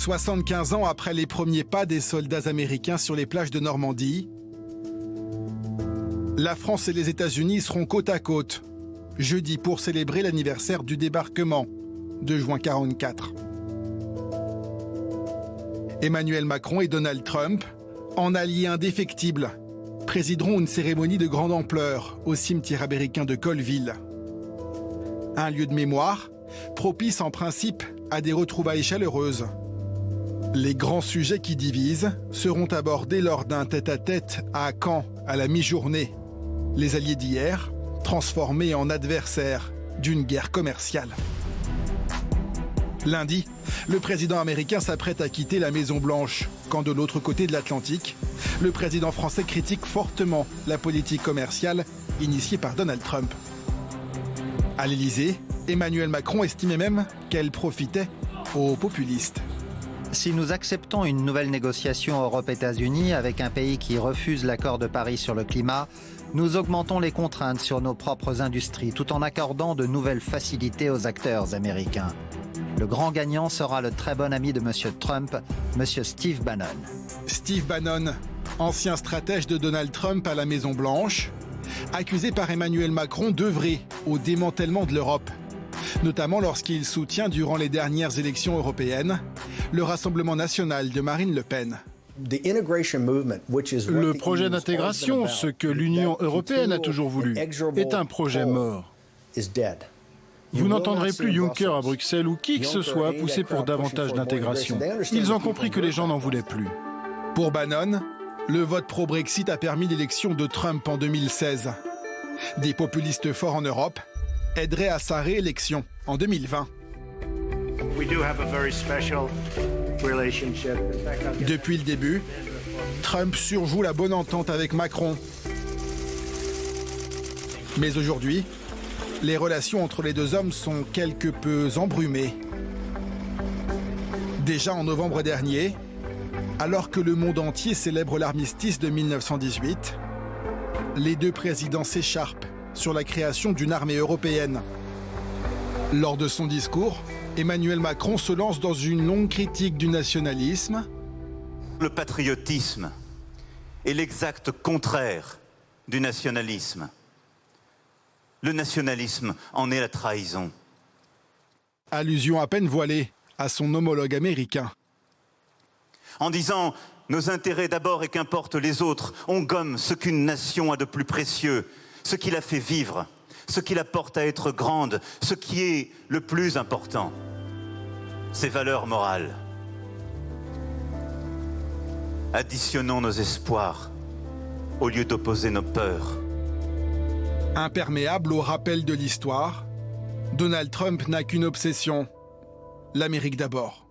75 ans après les premiers pas des soldats américains sur les plages de Normandie, la France et les États-Unis seront côte à côte, jeudi, pour célébrer l'anniversaire du débarquement de juin 1944. Emmanuel Macron et Donald Trump, en alliés indéfectibles, présideront une cérémonie de grande ampleur au cimetière américain de Colville. Un lieu de mémoire, propice en principe à des retrouvailles chaleureuses. Les grands sujets qui divisent seront abordés lors d'un tête-à-tête à Caen à la mi-journée. Les alliés d'hier, transformés en adversaires d'une guerre commerciale. Lundi, le président américain s'apprête à quitter la Maison-Blanche, quand de l'autre côté de l'Atlantique, le président français critique fortement la politique commerciale initiée par Donald Trump. À l'Élysée, Emmanuel Macron estimait même qu'elle profitait aux populistes. Si nous acceptons une nouvelle négociation Europe-États-Unis avec un pays qui refuse l'accord de Paris sur le climat, nous augmentons les contraintes sur nos propres industries tout en accordant de nouvelles facilités aux acteurs américains. Le grand gagnant sera le très bon ami de M. Trump, M. Steve Bannon. Steve Bannon, ancien stratège de Donald Trump à la Maison-Blanche, accusé par Emmanuel Macron d'œuvrer au démantèlement de l'Europe, notamment lorsqu'il soutient durant les dernières élections européennes le Rassemblement national de Marine Le Pen. Le projet d'intégration, ce que l'Union européenne a toujours voulu, est un projet mort. Vous n'entendrez plus Juncker à Bruxelles ou qui que ce soit pousser pour davantage d'intégration. Ils ont compris que les gens n'en voulaient plus. Pour Bannon, le vote pro-Brexit a permis l'élection de Trump en 2016. Des populistes forts en Europe aideraient à sa réélection en 2020. Depuis le début, Trump surjoue la bonne entente avec Macron. Mais aujourd'hui, les relations entre les deux hommes sont quelque peu embrumées. Déjà en novembre dernier, alors que le monde entier célèbre l'armistice de 1918, les deux présidents s'écharpent sur la création d'une armée européenne. Lors de son discours, Emmanuel Macron se lance dans une longue critique du nationalisme. Le patriotisme est l'exact contraire du nationalisme. Le nationalisme en est la trahison. Allusion à peine voilée à son homologue américain. En disant « nos intérêts d'abord et qu'importent les autres », on gomme ce qu'une nation a de plus précieux, ce qui la fait vivre, ce qui la porte à être grande, ce qui est le plus important, ses valeurs morales. Additionnons nos espoirs au lieu d'opposer nos peurs. Imperméable au rappel de l'histoire, Donald Trump n'a qu'une obsession, l'Amérique d'abord.